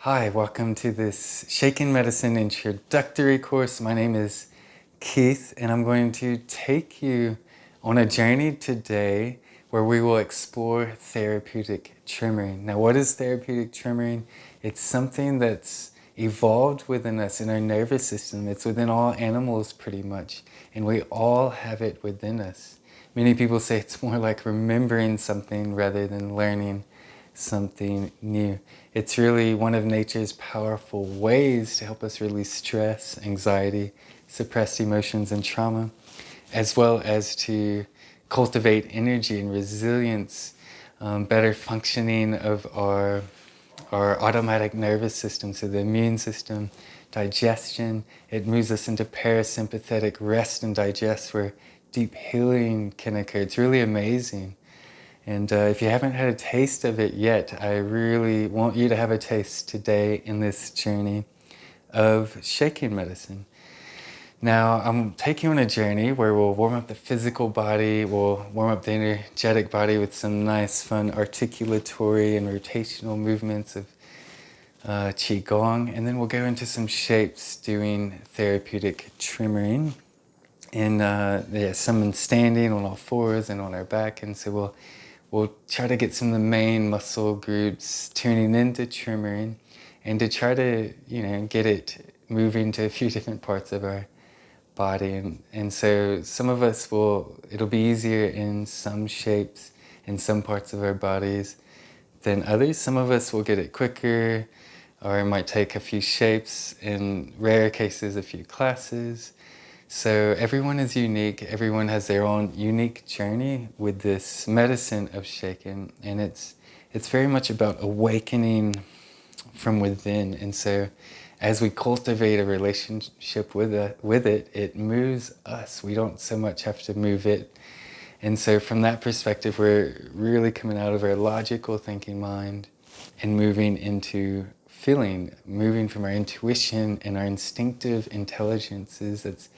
Hi, welcome to this Shaken Medicine introductory course. My name is Keith, and I'm going to take you on a journey today where we will explore therapeutic tremoring. Now, what is therapeutic tremoring? It's something that's evolved within us in our nervous system. It's within all animals pretty much, and we all have it within us. Many people say it's more like remembering something rather than learning something new. It's really one of nature's powerful ways to help us release stress, anxiety, suppressed emotions, and trauma, as well as to cultivate energy and resilience, better functioning of our automatic nervous system, so the immune system, digestion. It moves us into parasympathetic rest and digest, where deep healing can occur. It's really amazing. And if you haven't had a taste of it yet, I really want you to have a taste today in this journey of shaking medicine. Now, I'm taking you on a journey where we'll warm up the physical body, we'll warm up the energetic body with some nice, fun articulatory and rotational movements of Qigong, and then we'll go into some shapes doing therapeutic tremoring. And some standing on all fours and on our back, and so we'll try to get some of the main muscle groups tuning into tremoring, and to try to get it moving to a few different parts of our body. And so some of us it'll be easier in some shapes in some parts of our bodies than others. Some of us will get it quicker, or it might take a few shapes, in rare cases a few classes. So everyone is unique, everyone has their own unique journey with this medicine of shaken, and it's very much about awakening from within. And so as we cultivate a relationship with it, it moves us. We don't so much have to move it. And so from that perspective, we're really coming out of our logical thinking mind and moving into feeling, moving from our intuition and our instinctive intelligences that's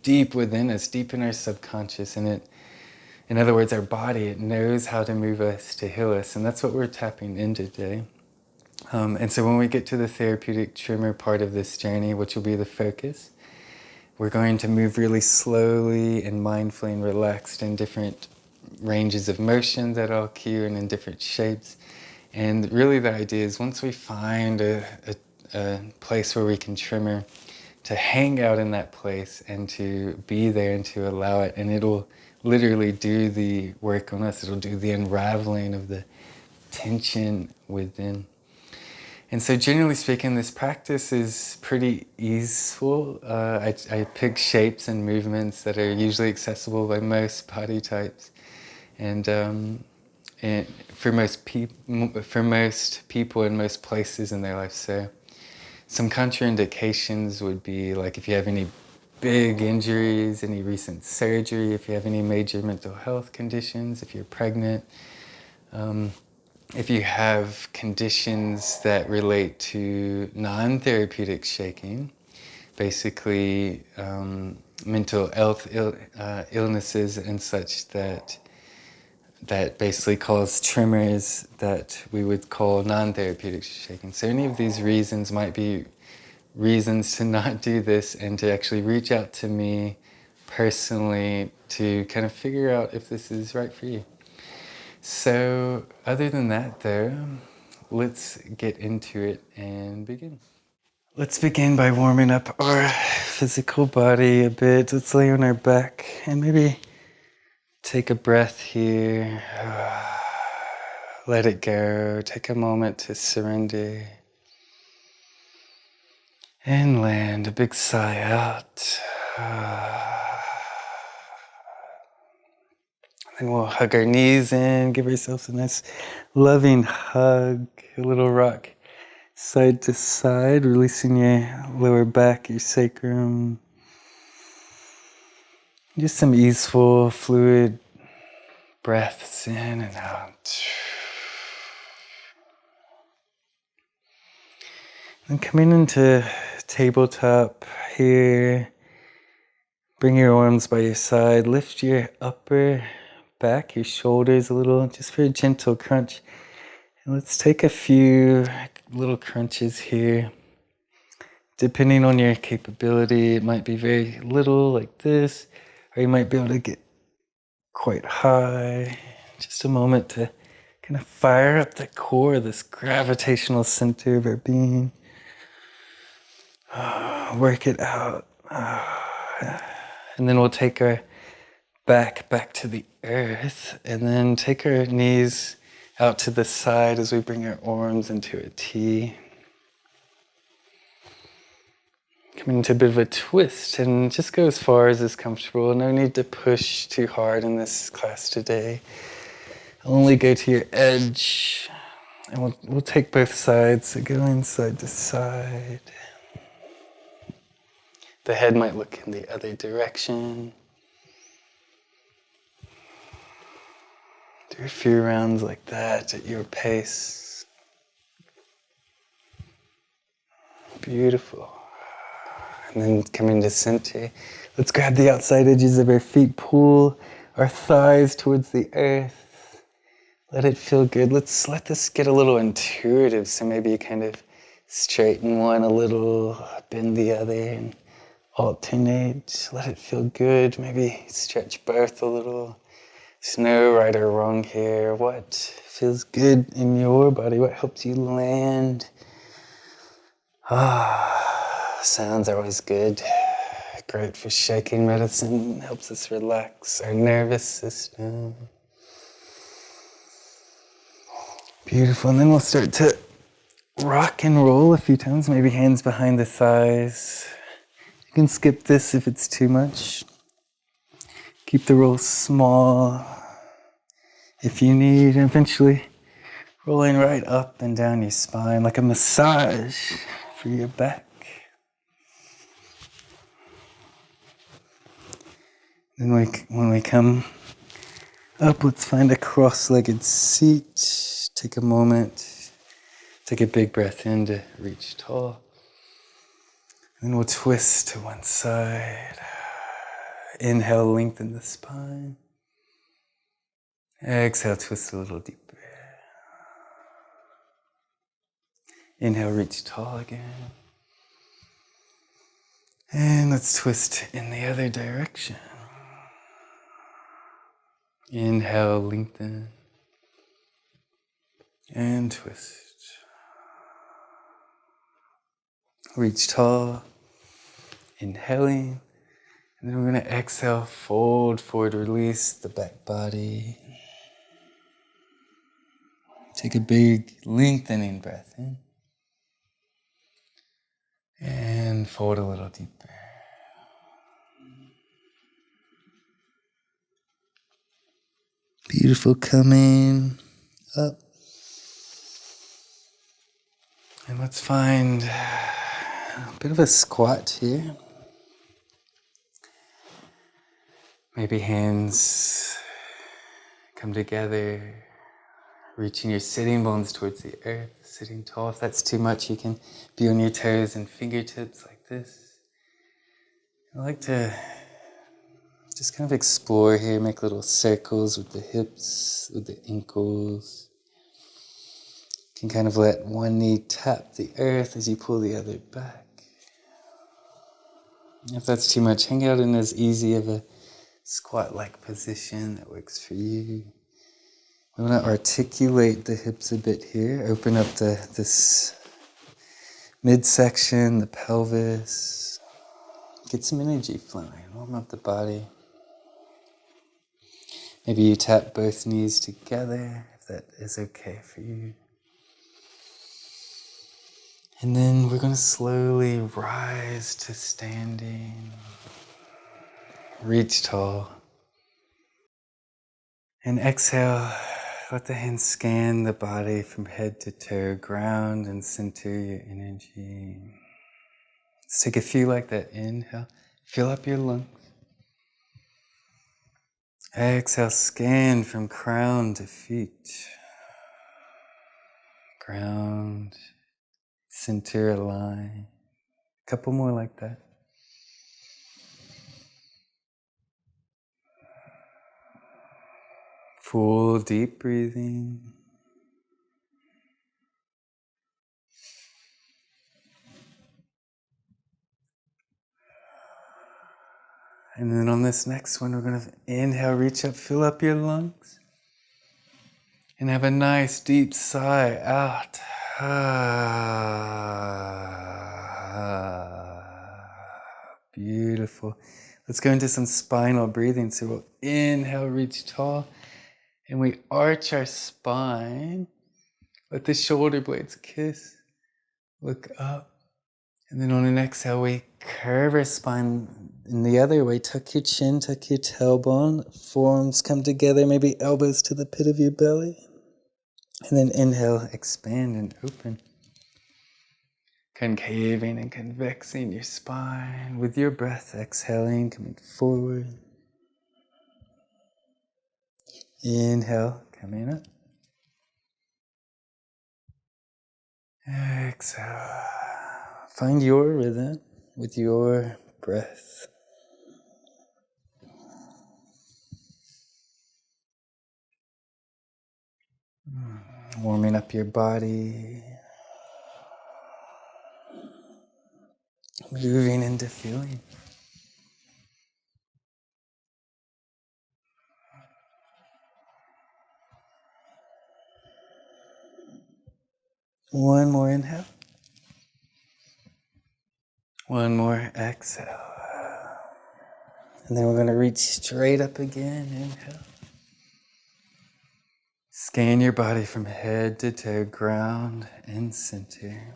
deep within us, deep in our subconscious. And in other words, our body, it knows how to move us, to heal us. And that's what we're tapping into today. And so when we get to the therapeutic tremor part of this journey, which will be the focus, we're going to move really slowly and mindfully and relaxed in different ranges of motion that I'll cue and in different shapes. And really the idea is, once we find a place where we can tremor, to hang out in that place and to be there and to allow it. And it'll literally do the work on us. It'll do the unraveling of the tension within. And so generally speaking, this practice is pretty easeful. I pick shapes and movements that are usually accessible by most body types. And for most people in most places in their life. So some contraindications would be like if you have any big injuries, any recent surgery, if you have any major mental health conditions, if you're pregnant, if you have conditions that relate to non-therapeutic shaking, basically mental health illnesses and such that basically cause tremors that we would call non-therapeutic shaking. So any of these reasons might be reasons to not do this, and to actually reach out to me personally to kind of figure out if this is right for you. So other than that though, let's get into it and begin. Let's begin by warming up our physical body a bit. Let's lay on our back and maybe take a breath here. Let it go. Take a moment to surrender. And land. A big sigh out. Then we'll hug our knees in. Give ourselves a nice loving hug. A little rock side to side. Releasing your lower back, your sacrum. Just some easeful, fluid breaths in and out. And coming into tabletop here. Bring your arms by your side. Lift your upper back, your shoulders a little, just for a gentle crunch. And let's take a few little crunches here. Depending on your capability, it might be very little like this, or you might be able to get quite high. Just a moment to kind of fire up the core, this gravitational center of our being. Work it out. And then we'll take our back to the earth, and then take our knees out to the side as we bring our arms into a T. Coming into a bit of a twist, and just go as far as is comfortable. No need to push too hard in this class today. Only go to your edge, and we'll take both sides, so going side to side. The head might look in the other direction. Do a few rounds like that at your pace. Beautiful. And then coming to center, let's grab the outside edges of our feet, pull our thighs towards the earth. Let it feel good. Let's let this get a little intuitive, so maybe you kind of straighten one a little, bend the other, and alternate. Let it feel good. Maybe stretch both a little. There's no right or wrong here. What feels good in your body? What helps you land? Sounds are always good. Great for shaking medicine. Helps us relax our nervous system. Beautiful. And then we'll start to rock and roll a few times. Maybe hands behind the thighs. You can skip this if it's too much. Keep the roll small if you need, and eventually rolling right up and down your spine like a massage for your back. Then when we come up, let's find a cross-legged seat. Take a moment, take a big breath in to reach tall. Then we'll twist to one side. Inhale, lengthen the spine. Exhale, twist a little deeper. Inhale, reach tall again. And let's twist in the other direction. Inhale, lengthen. And twist. Reach tall. Inhaling. And then we're going to exhale, fold forward, release the back body. Take a big lengthening breath in. And fold a little deeper. Beautiful, coming up. And let's find a bit of a squat here. Maybe hands come together, reaching your sitting bones towards the earth, sitting tall. If that's too much, you can be on your toes and fingertips like this. I like to just kind of explore here, make little circles with the hips, with the ankles. You can kind of let one knee tap the earth as you pull the other back. If that's too much, hang out in as easy of a squat-like position that works for you. We want to articulate the hips a bit here, open up this midsection, the pelvis. Get some energy flowing, warm up the body. Maybe you tap both knees together, if that is okay for you. And then we're going to slowly rise to standing. Reach tall. And exhale, let the hands scan the body from head to toe, ground and center your energy. Let's take a few like that. Inhale, fill up your lungs. Exhale, scan from crown to feet. Ground, center, align. A couple more like that. Full deep breathing. And then on this next one, we're going to inhale, reach up, fill up your lungs. And have a nice deep sigh out. Beautiful. Let's go into some spinal breathing. So we'll inhale, reach tall. And we arch our spine. Let the shoulder blades kiss. Look up. And then on an exhale, we curve our spine in the other way. Tuck your chin, tuck your tailbone. Forearms come together, maybe elbows to the pit of your belly. And then inhale, expand and open. Concaving and convexing your spine with your breath. Exhaling, coming forward. Inhale, coming up. Exhale. Find your rhythm with your breath. Warming up your body. Moving into feeling. One more inhale. One more exhale. And then we're going to reach straight up again. Inhale. Scan your body from head to toe, ground and center.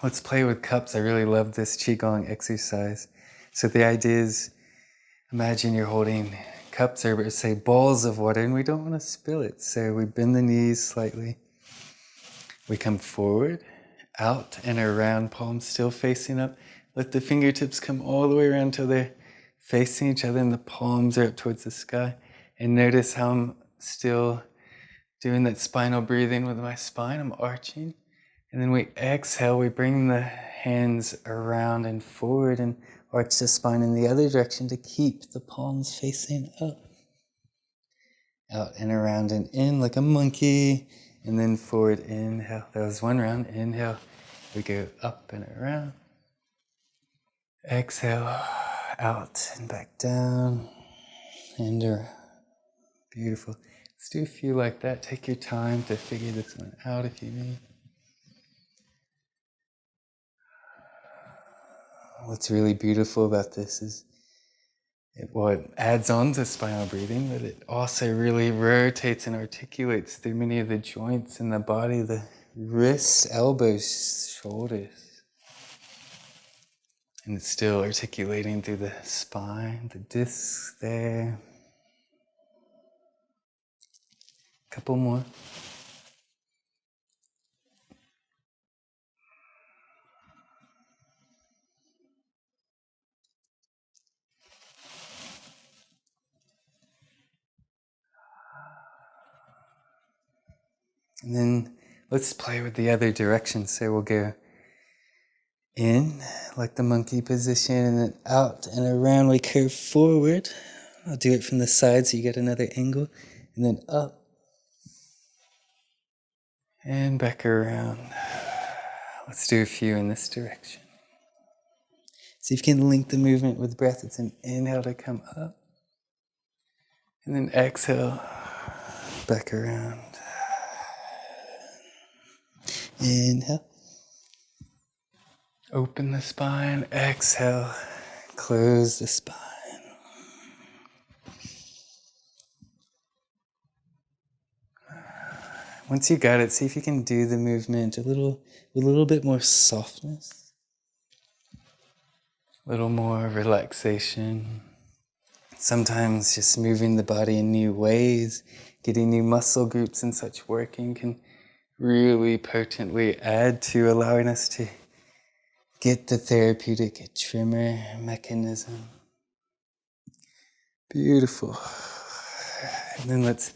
Let's play with cups. I really love this Qigong exercise. So the idea is, imagine you're holding cups or say balls of water and we don't want to spill it. So we bend the knees slightly. We come forward, out and around, palms still facing up. Let the fingertips come all the way around till they're facing each other and the palms are up towards the sky. And notice how I'm still doing that spinal breathing with my spine. I'm arching. And then we exhale, we bring the hands around and forward and arch the spine in the other direction to keep the palms facing up. Out and around and in like a monkey. And then forward, inhale. That was one round. Inhale. We go up and around. Exhale. Out and back down. And around. Beautiful. Let's do a few like that. Take your time to figure this one out if you need. What's really beautiful about this is it adds on to spinal breathing, but it also really rotates and articulates through many of the joints in the body, the wrists, elbows, shoulders. And it's still articulating through the spine, the discs there. Couple more. And then let's play with the other direction. So we'll go in, like the monkey position, and then out and around. We curve forward. I'll do it from the side so you get another angle. And then up. And back around. Let's do a few in this direction. See if you can link the movement with breath. It's an inhale to come up. And then exhale, back around. Inhale. Open the spine. Exhale, close the spine. Once you got it, see if you can do the movement with a little bit more softness. A little more relaxation. Sometimes just moving the body in new ways, getting new muscle groups and such working can really potently add to allowing us to get the therapeutic tremor mechanism. Beautiful. And then let's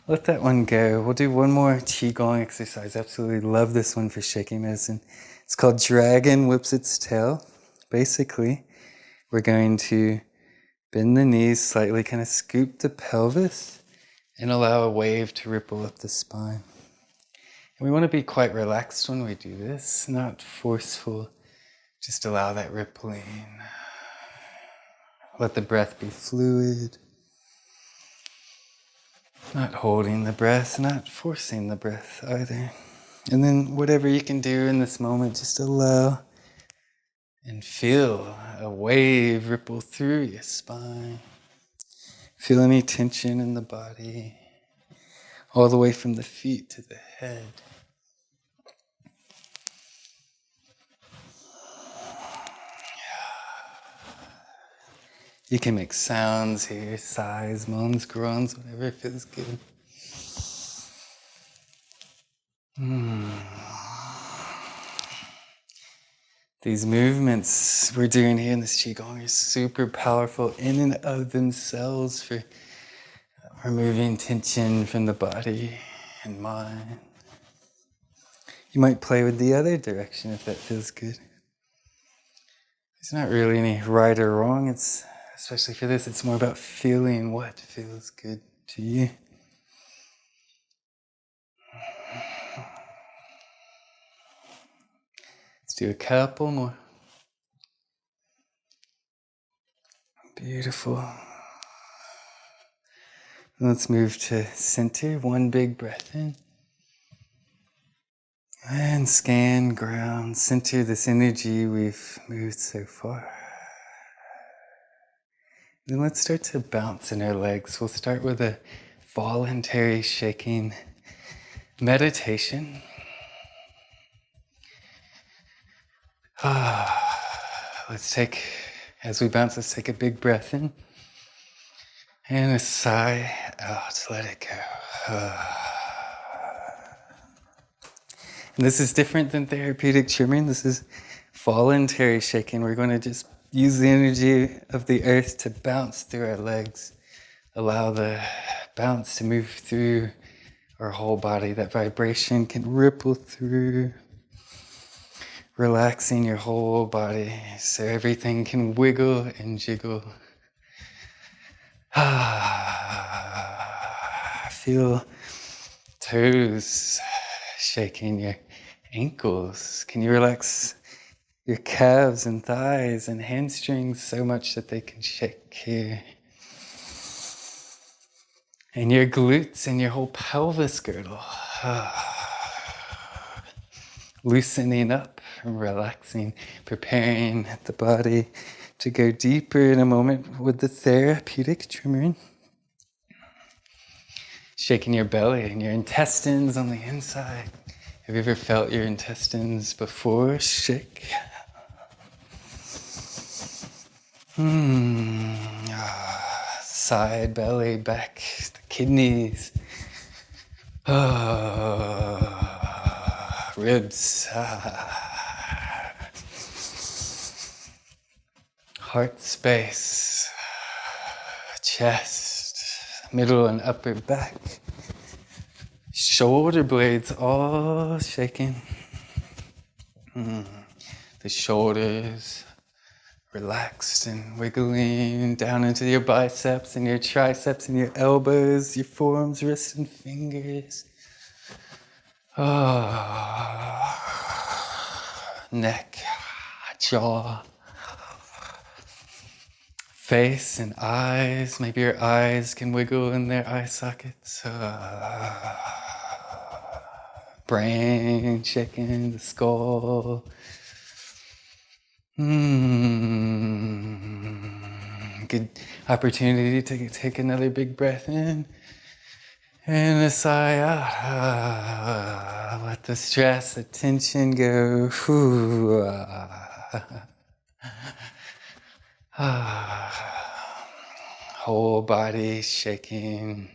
let that one go. We'll do one more Qigong exercise. Absolutely love this one for shaking medicine. It's called Dragon Whips Its Tail. Basically, we're going to bend the knees slightly, kind of scoop the pelvis, and allow a wave to ripple up the spine. And we want to be quite relaxed when we do this, not forceful. Just allow that rippling. Let the breath be fluid. Not holding the breath, not forcing the breath either. And then whatever you can do in this moment, just allow and feel a wave ripple through your spine. Feel any tension in the body, all the way from the feet to the head. You can make sounds here, sighs, moans, groans, whatever feels good. These movements we're doing here in this Qigong are super powerful in and of themselves for removing tension from the body and mind. You might play with the other direction if that feels good. There's not really any right or wrong. It's, especially for this, it's more about feeling what feels good to you. Let's do a couple more. Beautiful. Let's move to center. One big breath in. And scan, ground, center this energy we've moved so far. Then let's start to bounce in our legs. We'll start with a voluntary shaking meditation. As we bounce, let's take a big breath in. And a sigh out, let it go. And this is different than therapeutic tremoring. This is voluntary shaking. We're going to just use the energy of the earth to bounce through our legs. Allow the bounce to move through our whole body. That vibration can ripple through, relaxing your whole body so everything can wiggle and jiggle. Feel toes shaking, your ankles. Can you relax your calves and thighs and hamstrings so much that they can shake here? And your glutes and your whole pelvis girdle. Loosening up and relaxing, preparing the body to go deeper in a moment with the therapeutic tremoring. Shaking your belly and your intestines on the inside. Have you ever felt your intestines before? Shake. Side, belly, back, the kidneys. Ribs. Heart space. Chest. Middle and upper back. Shoulder blades all shaking. The shoulders relaxed and wiggling down into your biceps and your triceps and your elbows, your forearms, wrists, and fingers. Neck, jaw, face and eyes. Maybe your eyes can wiggle in their eye sockets. Brain shaking, the skull. Good opportunity to take another big breath in and a sigh out. Let the stress, the tension go. Whole body shaking,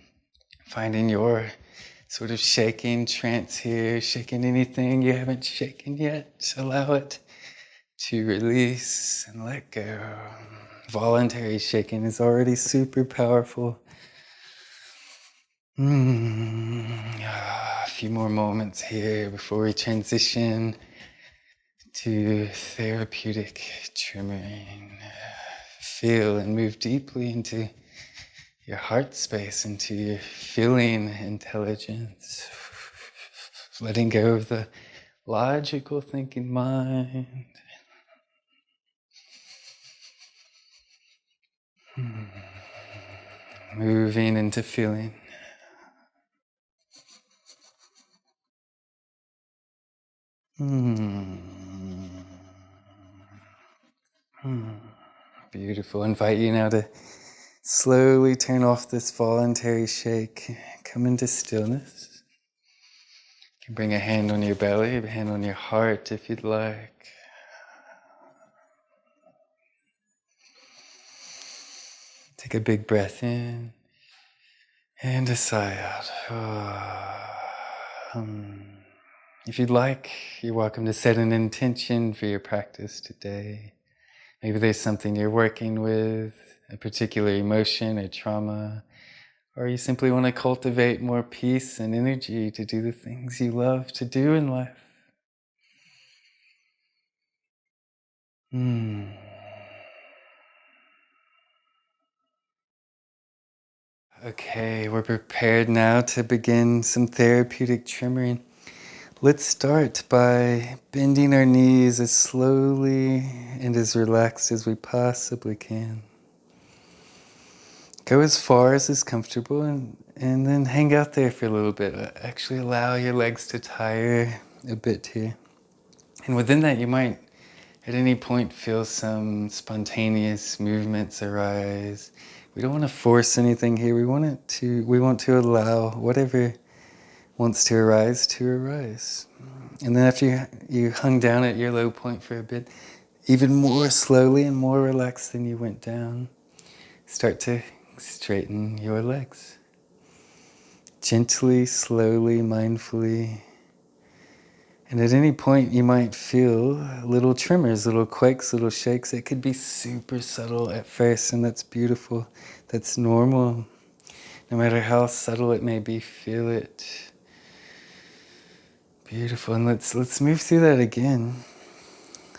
finding your sort of shaking trance here, shaking anything you haven't shaken yet. Allow it to release and let go. Voluntary shaking is already super powerful. A few more moments here before we transition to therapeutic tremoring. Feel and move deeply into your heart space, into your feeling intelligence. Letting go of the logical thinking mind. moving into feeling. Beautiful. Invite you now to slowly turn off this voluntary shake. Come into stillness. You can bring a hand on your belly, a hand on your heart if you'd like. Take a big breath in and a sigh out. If you'd like, you're welcome to set an intention for your practice today. Maybe there's something you're working with, a particular emotion or trauma, or you simply want to cultivate more peace and energy to do the things you love to do in life. Okay, we're prepared now to begin some therapeutic tremoring. Let's start by bending our knees as slowly and as relaxed as we possibly can. Go as far as is comfortable and then hang out there for a little bit. Actually allow your legs to tire a bit here. And within that, you might at any point feel some spontaneous movements arise. We don't want to force anything here. We want to allow whatever wants to arise. And then after you hung down at your low point for a bit, even more slowly and more relaxed than you went down, start to straighten your legs. Gently, slowly, mindfully. And at any point you might feel little tremors, little quakes, little shakes. It could be super subtle at first, and that's beautiful. That's normal. No matter how subtle it may be, feel it. Beautiful. And let's move through that again.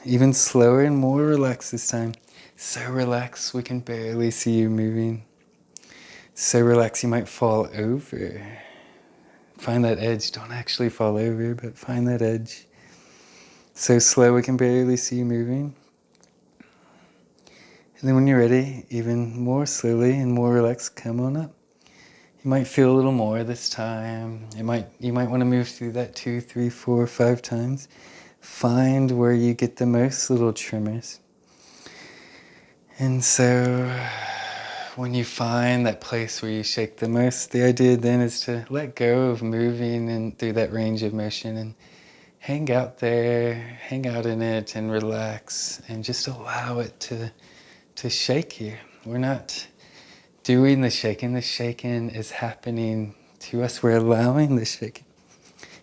Even slower and more relaxed this time. So relaxed we can barely see you moving. So relaxed you might fall over. Find that edge. Don't actually fall over, but find that edge. So slow we can barely see you moving. And then when you're ready, even more slowly and more relaxed, come on up. You might feel a little more this time. You might want to move through that 2, 3, 4, 5 times. Find where you get the most little tremors. And so when you find that place where you shake the most, the idea then is to let go of moving and through that range of motion and hang out there, hang out in it and relax and just allow it to shake you. We're not doing the shaking. The shaking is happening to us. We're allowing the shaking.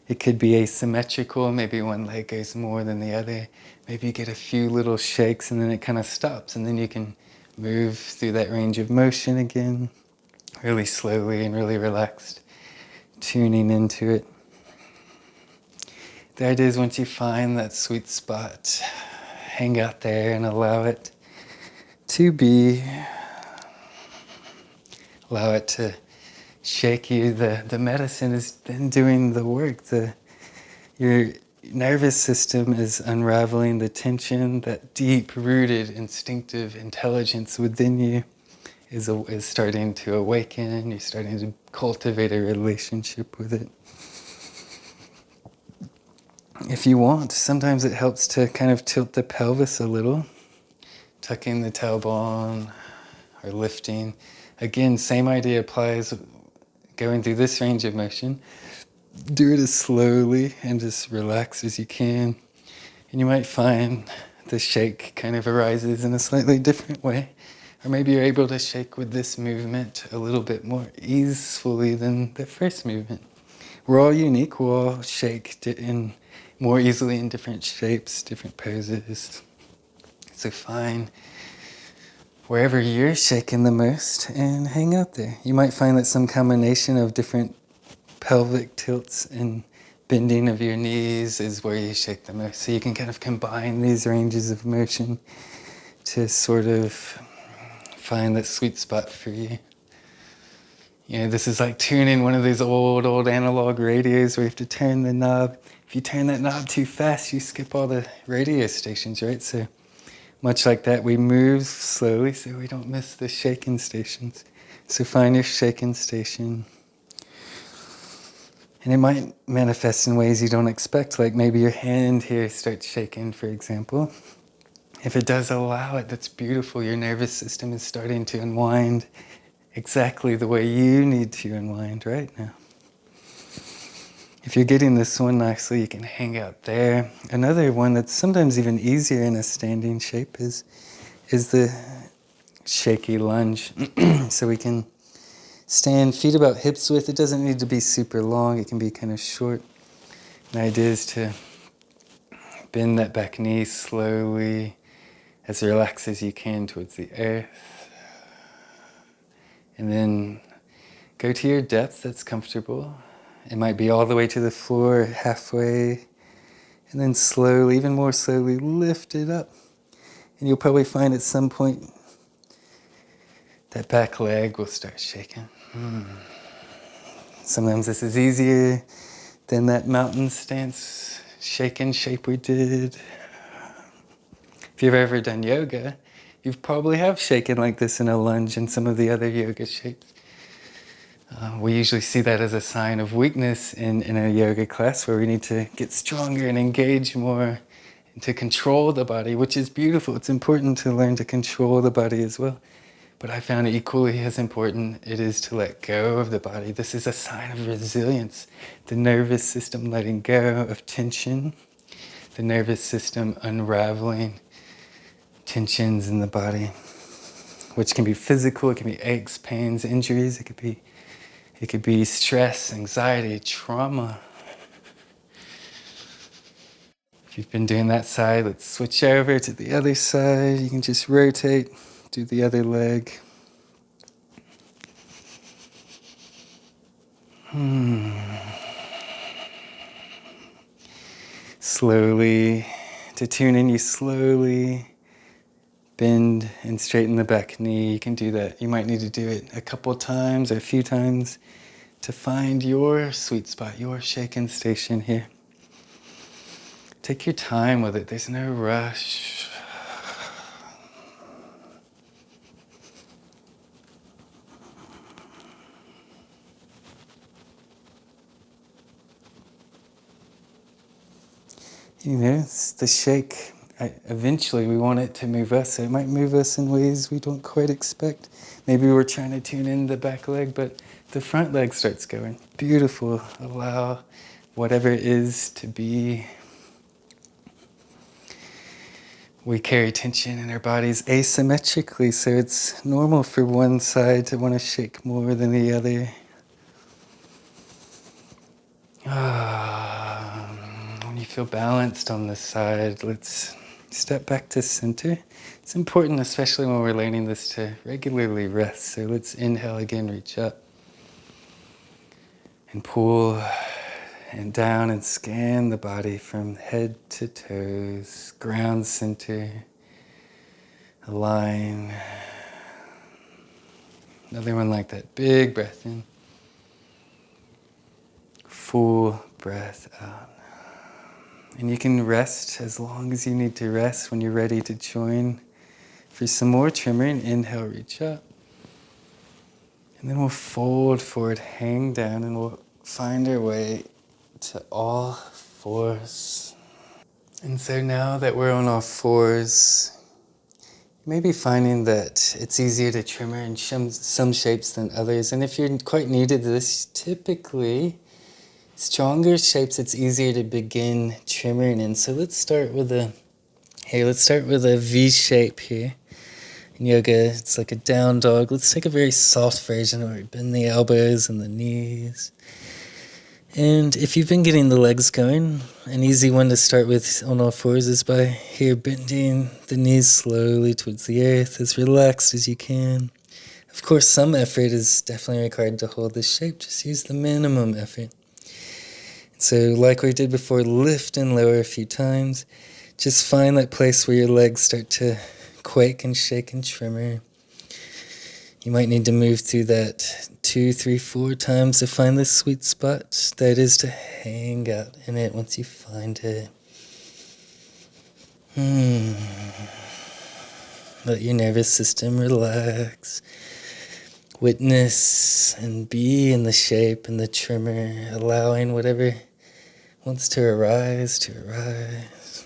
It could be asymmetrical. Maybe one leg goes more than the other. Maybe you get a few little shakes and then it kind of stops, and then you can move through that range of motion again, really slowly and really relaxed, tuning into it. The idea is once you find that sweet spot, hang out there and allow it to be. Allow it to shake you. The medicine has been doing the work. Your nervous system is unraveling the tension. That deep-rooted instinctive intelligence within you is starting to awaken. You're starting to cultivate a relationship with it. If you want, sometimes it helps to kind of tilt the pelvis a little, tucking the tailbone or lifting. Again, same idea applies going through this range of motion. Do it as slowly and as relaxed as you can. And you might find the shake kind of arises in a slightly different way. Or maybe you're able to shake with this movement a little bit more easily than the first movement. We're all unique. We'll all shake in more easily in different shapes, different poses. So find wherever you're shaking the most and hang out there. You might find that some combination of different pelvic tilts and bending of your knees is where you shake the most. So you can kind of combine these ranges of motion to sort of find that sweet spot for you. You know, this is like tuning one of these old analog radios where you have to turn the knob. If you turn that knob too fast, you skip all the radio stations, right? So much like that, we move slowly so we don't miss the shaking stations. So find your shaken station. And it might manifest in ways you don't expect, like maybe your hand here starts shaking, for example. If it does, allow it. That's beautiful. Your nervous system is starting to unwind exactly the way you need to unwind right now. If you're getting this one nicely, you can hang out there. Another one that's sometimes even easier in a standing shape is the shaky lunge. So we can stand feet about hips width. It doesn't need to be super long. It can be kind of short. The idea is to bend that back knee slowly, as relaxed as you can towards the earth. And then go to your depth that's comfortable. It might be all the way to the floor, halfway. And then slowly, even more slowly, lift it up. And you'll probably find at some point that back leg will start shaking. Sometimes this is easier than that mountain stance shaken shape we did. If you've ever done yoga, you probably have shaken like this in a lunge and some of the other yoga shapes. We usually see that as a sign of weakness in a yoga class where we need to get stronger and engage more and to control the body, which is beautiful. It's important to learn to control the body as well. But I found equally as important it is to let go of the body. This is a sign of resilience. The nervous system letting go of tension, the nervous system unraveling tensions in the body, which can be physical, it can be aches, pains, injuries, it could be stress, anxiety, trauma. If you've been doing that side, let's switch over to the other side. You can just rotate, do the other leg. Slowly, to tune in, you slowly bend and straighten the back knee. You can do that. You might need to do it a couple times or a few times to find your sweet spot, your shaken station here. Take your time with it. There's no rush. You know, it's the shake. Eventually, we want it to move us. So it might move us in ways we don't quite expect. Maybe we're trying to tune in the back leg, but the front leg starts going. Beautiful. Allow whatever it is to be. We carry tension in our bodies asymmetrically, so it's normal for one side to want to shake more than the other. When you feel balanced on this side, let's step back to center. It's important, especially when we're learning this, to regularly rest. So let's inhale again, reach up. And pull and down and scan the body from head to toes. Ground center. Align. Another one like that. Big breath in. Full breath out. And you can rest as long as you need to rest. When you're ready to join for some more tremoring, inhale, reach up. And then we'll fold forward, hang down, and we'll find our way to all fours. And so now that we're on all fours, you may be finding that it's easier to tremor in some shapes than others. And if you're quite new to this, typically stronger shapes, it's easier to begin tremoring in. So let's start with a V shape here. In yoga, it's like a down dog. Let's take a very soft version where we bend the elbows and the knees. And if you've been getting the legs going, an easy one to start with on all fours is by here bending the knees slowly towards the earth, as relaxed as you can. Of course, some effort is definitely required to hold this shape. Just use the minimum effort. So like we did before, lift and lower a few times. Just find that place where your legs start to quake and shake and tremor. You might need to move through that 2, 3, 4 times to find the sweet spot. That is to hang out in it once you find it. Let your nervous system relax. witness and be in the shape and the tremor, allowing whatever wants to arise to arise.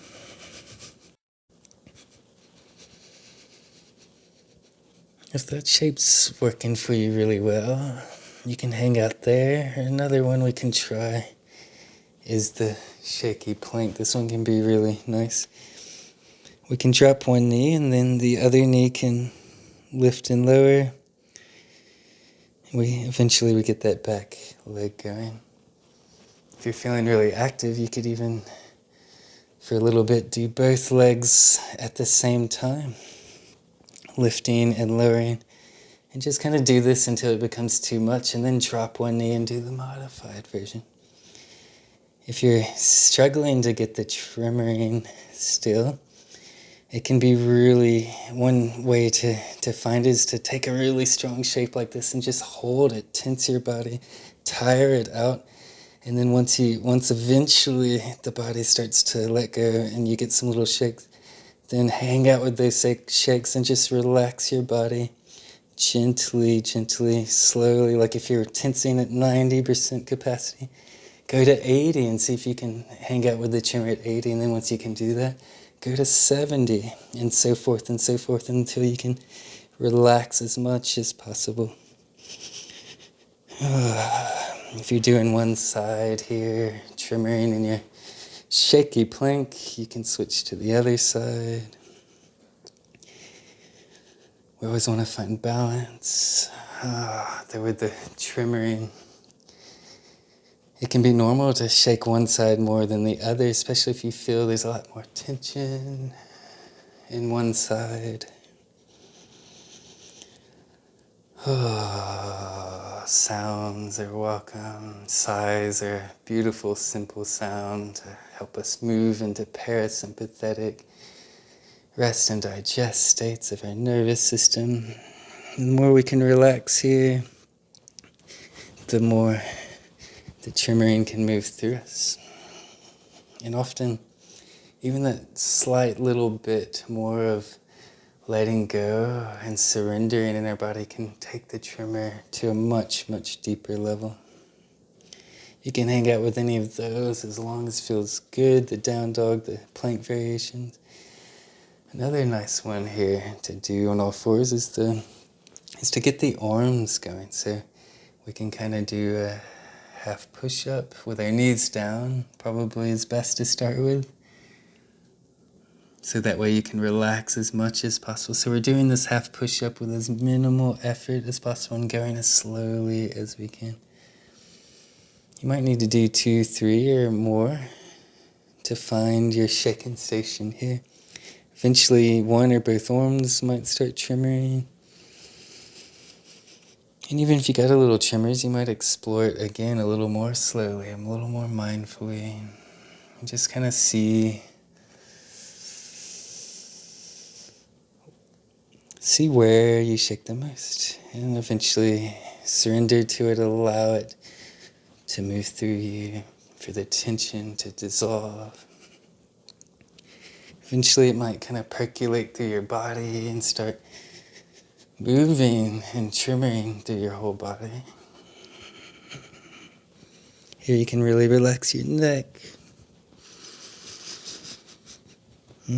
If that shape's working for you really well, you can hang out there. Another one we can try is the shaky plank. This one can be really nice. We can drop one knee and then the other knee can lift and lower. Eventually we get that back leg going. If you're feeling really active, you could even, for a little bit, do both legs at the same time, lifting and lowering. And just kind of do this until it becomes too much, and then drop one knee and do the modified version. If you're struggling to get the tremoring still, it can be really, one way to find is to take a really strong shape like this and just hold it, tense your body, tire it out. And then once eventually the body starts to let go and you get some little shakes, then hang out with those shakes and just relax your body gently, slowly. Like if you're tensing at 90% capacity, go to 80 and see if you can hang out with the tremor at 80. And then once you can do that, go to 70 and so forth until you can relax as much as possible. If you're doing one side here, tremoring in your shaky plank, you can switch to the other side. We always want to find balance. There with the tremoring. It can be normal to shake one side more than the other, especially if you feel there's a lot more tension in one side. Sounds are welcome. Sighs are a beautiful, simple sound to help us move into parasympathetic rest and digest states of our nervous system. The more we can relax here, the more the tremoring can move through us. And often, even that slight little bit more of letting go and surrendering in our body can take the tremor to a much deeper level. You can hang out with any of those as long as it feels good, the down dog, the plank variations. Another nice one here to do on all fours is to get the arms going. So we can kind of do a half push-up with our knees down, probably is best to start with. So that way you can relax as much as possible. So we're doing this half push-up with as minimal effort as possible and going as slowly as we can. You might need to do 2, 3 or more to find your shaken station here. Eventually one or both arms might start tremoring. And even if you got a little tremors, you might explore it again a little more slowly, a little more mindfully. And just kind of see where you shake the most, and eventually surrender to it, allow it to move through you, for the tension to dissolve. Eventually it might kind of percolate through your body and start moving and tremoring through your whole body. Here you can really relax your neck. It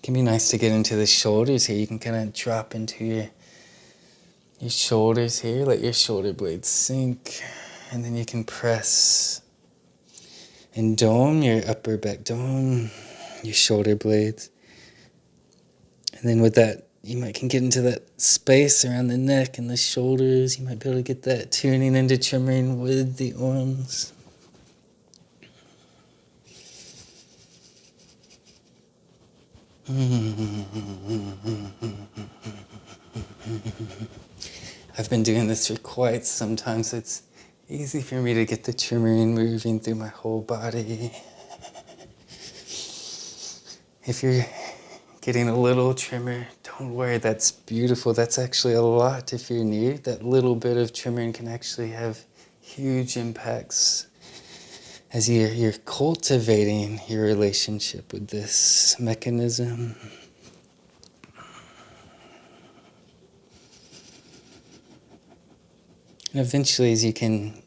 can be nice to get into the shoulders here. You can kind of drop into your shoulders here. Let your shoulder blades sink. And then you can press and dome your upper back dome, your shoulder blades. And then with that, you can get into that space around the neck and the shoulders. You might be able to get that tuning into tremoring with the arms. I've been doing this for quite some time, so it's easy for me to get the tremoring moving through my whole body. If you're getting a little tremor, don't worry, that's beautiful. That's actually a lot if you're new. That little bit of tremoring can actually have huge impacts as you're cultivating your relationship with this mechanism. And eventually, as you can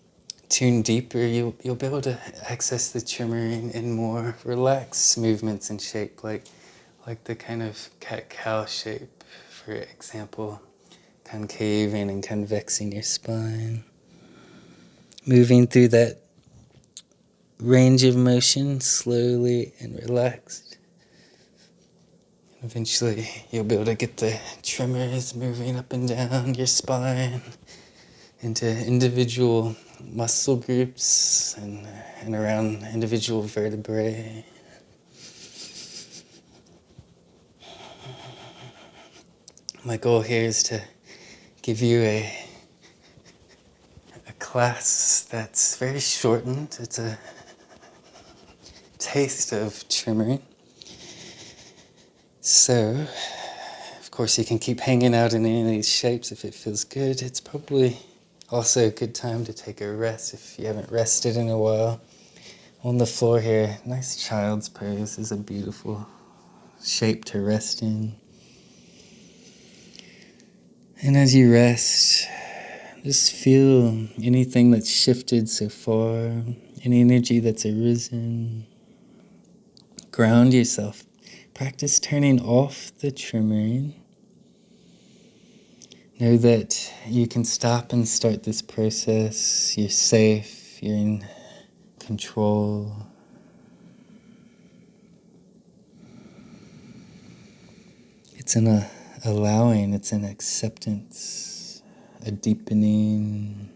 tune deeper, you'll be able to access the tremoring in more relaxed movements and shape, like the kind of cat-cow shape, for example, concaving and convexing your spine. Moving through that range of motion slowly and relaxed. Eventually, you'll be able to get the tremors moving up and down your spine into individual muscle groups and around individual vertebrae. My goal here is to give you a class that's very shortened. It's a taste of tremoring. So, of course, you can keep hanging out in any of these shapes if it feels good. It's probably also a good time to take a rest if you haven't rested in a while. On the floor here, nice child's pose is a beautiful shape to rest in. And as you rest, just feel anything that's shifted so far, any energy that's arisen. Ground yourself. Practice turning off the tremoring. Know that you can stop and start this process. You're safe. You're in control. It's an allowing. It's an acceptance. A deepening.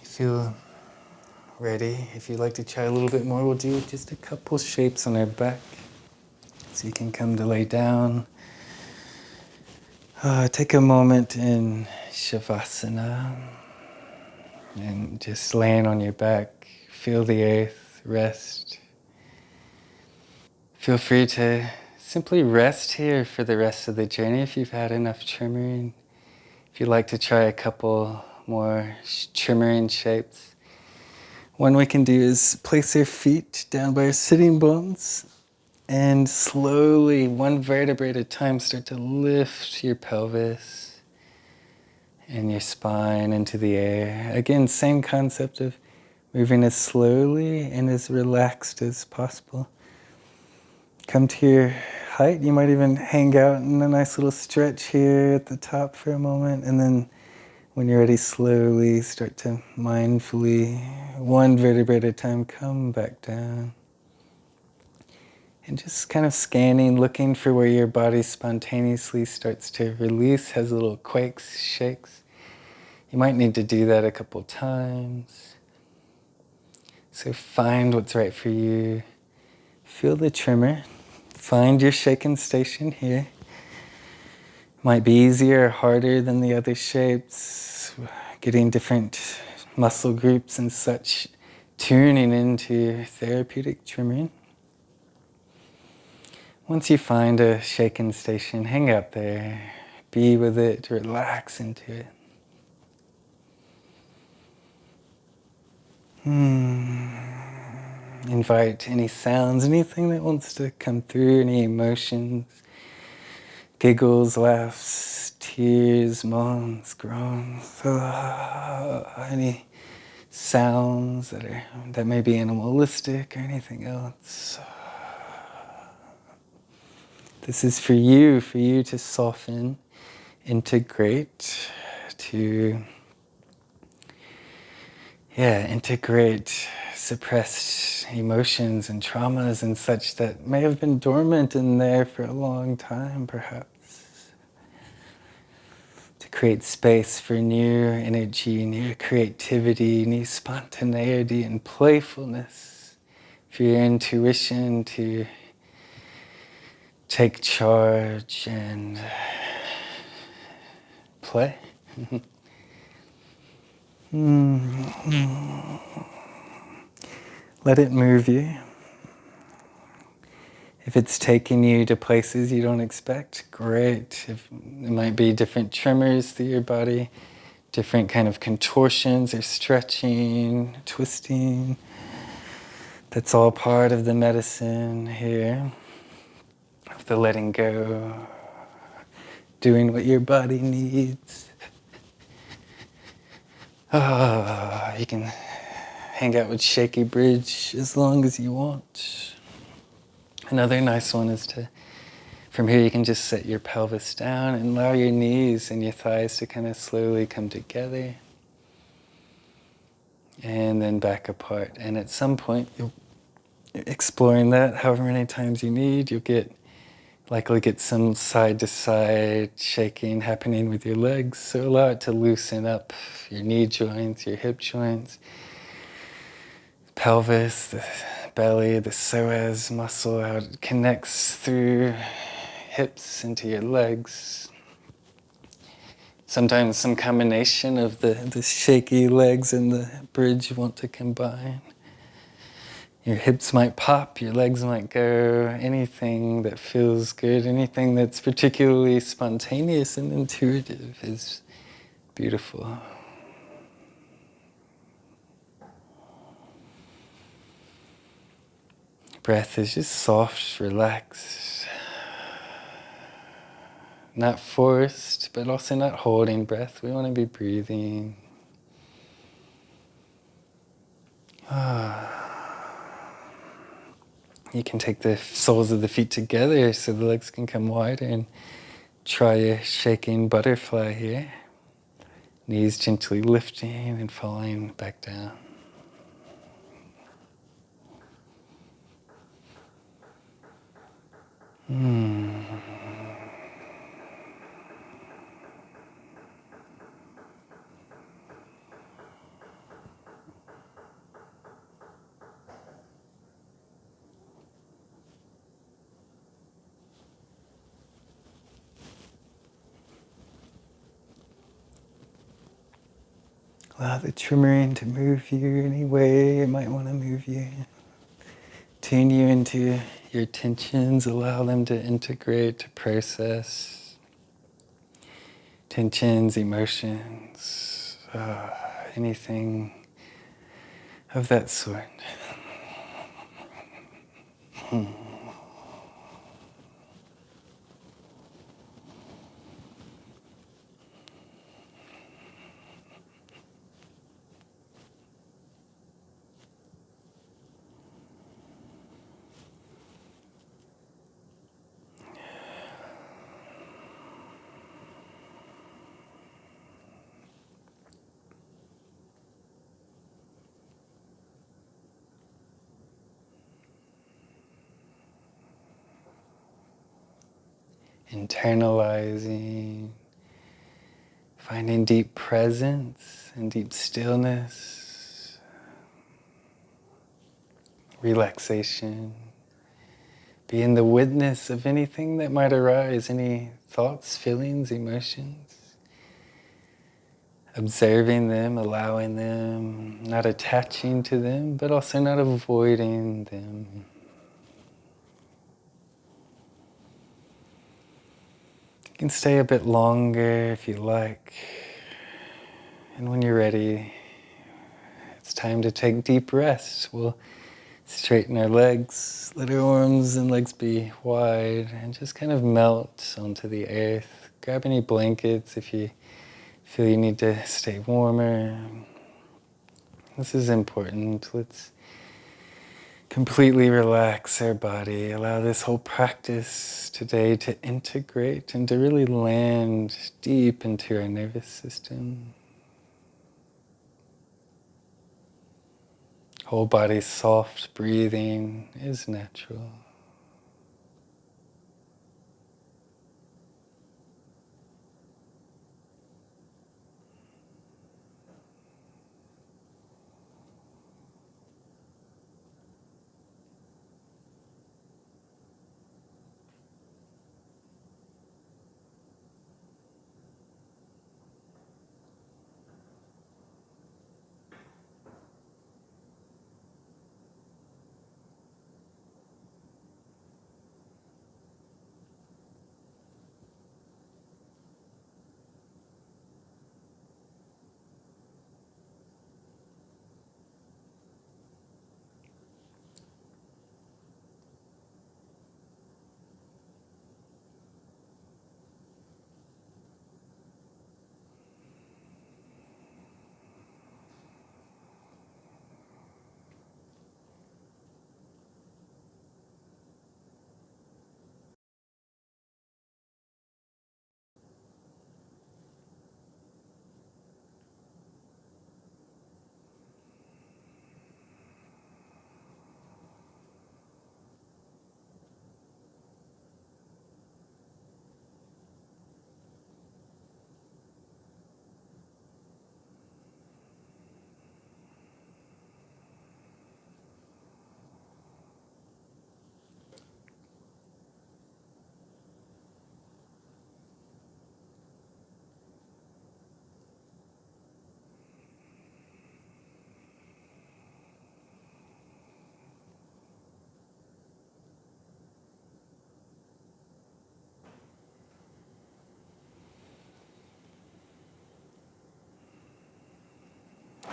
Feel ready. If you'd like to try a little bit more, we'll do just a couple shapes on our back. So you can come to lay down. Take a moment in Shavasana and just laying on your back. Feel the earth, rest. Feel free to simply rest here for the rest of the journey if you've had enough tremoring. If you'd like to try a couple more tremoring shapes, one we can do is place our feet down by our sitting bones and slowly, one vertebrae at a time, start to lift your pelvis and your spine into the air. Again, same concept of moving as slowly and as relaxed as possible. Come to your height. You might even hang out in a nice little stretch here at the top for a moment, and then when you're ready, slowly start to mindfully, one vertebrae at a time, come back down. And just kind of scanning, looking for where your body spontaneously starts to release, has little quakes, shakes. You might need to do that a couple times. So find what's right for you. Feel the tremor. Find your shaken station here. Might be easier or harder than the other shapes. Getting different muscle groups and such, tuning into therapeutic tremoring. Once you find a shaken station, hang out there. Be with it, relax into it. Invite any sounds, anything that wants to come through, any emotions. Giggles, laughs, tears, moans, groans, any sounds that may be animalistic or anything else. This is for you to soften, integrate, integrate suppressed emotions and traumas and such that may have been dormant in there for a long time, perhaps. To create space for new energy, new creativity, new spontaneity and playfulness. For your intuition to take charge and play. Let it move you. If it's taking you to places you don't expect, great. It might be different tremors through your body, different kind of contortions or stretching, twisting. That's all part of the medicine here, of the letting go, doing what your body needs. You can hang out with shaky bridge as long as you want. Another nice one is from here you can just set your pelvis down and allow your knees and your thighs to kind of slowly come together. And then back apart. And at some point, you'll exploring that however many times you need, you'll likely get some side to side shaking happening with your legs. So allow it to loosen up your knee joints, your hip joints, pelvis, the belly, the psoas muscle, how it connects through hips into your legs. Sometimes some combination of the shaky legs and the bridge you want to combine. Your hips might pop, your legs might go, anything that feels good, anything that's particularly spontaneous and intuitive is beautiful. Breath is just soft, relaxed. Not forced, but also not holding breath. We want to be breathing. You can take the soles of the feet together so the legs can come wider and try a shaking butterfly here. Knees gently lifting and falling back down. Allow the tremoring to move you any way it might want to move you. Tune you into your tensions, allow them to integrate, to process. Tensions, emotions, anything of that sort. Internalizing, finding deep presence and deep stillness, relaxation, being the witness of anything that might arise, any thoughts, feelings, emotions, observing them, allowing them, not attaching to them, but also not avoiding them. You can stay a bit longer if you like. And when you're ready, it's time to take deep rest. We'll straighten our legs, let our arms and legs be wide, and just kind of melt onto the earth. Grab any blankets if you feel you need to stay warmer. This is important. Let's completely relax our body. Allow this whole practice today to integrate and to really land deep into our nervous system. Whole body soft breathing is natural.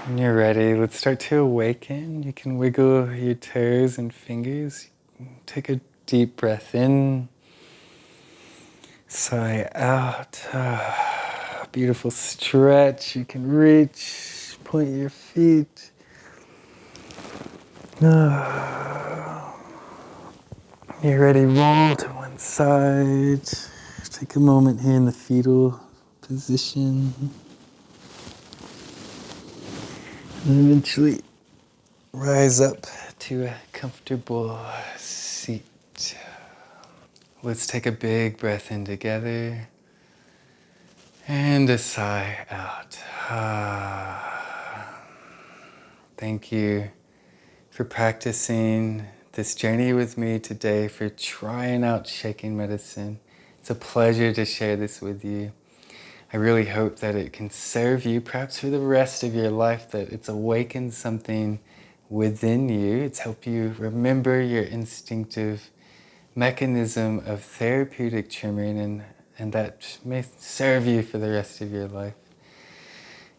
When you're ready, let's start to awaken. You can wiggle your toes and fingers. Take a deep breath in, sigh out. Beautiful stretch. You can reach, point your feet. You're ready, roll to one side. Take a moment here in the fetal position. And eventually rise up to a comfortable seat. Let's take a big breath in together and a sigh out. Thank you for practicing this journey with me today, for trying out shaking medicine. It's a pleasure to share this with you. I really hope that it can serve you, perhaps for the rest of your life, that it's awakened something within you. It's helped you remember your instinctive mechanism of therapeutic tremoring, and that may serve you for the rest of your life.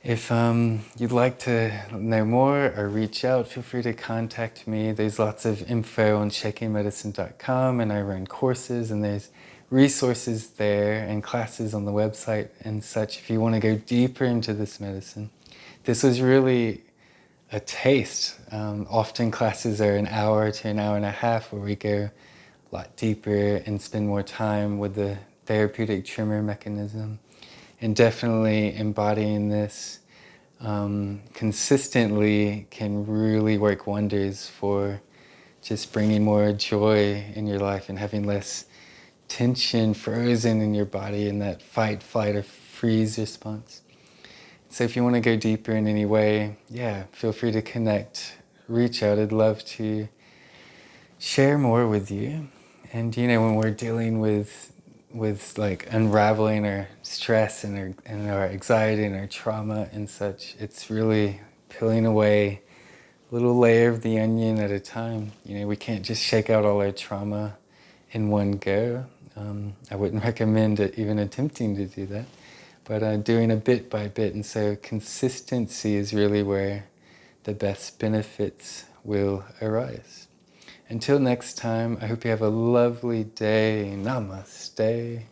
If you'd like to know more or reach out, feel free to contact me. There's lots of info on shakingmedicine.com, and I run courses, and there's resources there and classes on the website and such if you want to go deeper into this medicine. This was really a taste. Often classes are an hour to an hour and a half where we go a lot deeper and spend more time with the therapeutic tremor mechanism. And definitely embodying this consistently can really work wonders for just bringing more joy in your life and having less tension frozen in your body in that fight, flight, or freeze response. So if you want to go deeper in any way, feel free to connect, reach out. I'd love to share more with you. And when we're dealing with like unraveling our stress and our anxiety and our trauma and such, it's really peeling away a little layer of the onion at a time. We can't just shake out all our trauma in one go. I wouldn't recommend even attempting to do that, but doing a bit by bit. And so consistency is really where the best benefits will arise. Until next time, I hope you have a lovely day. Namaste.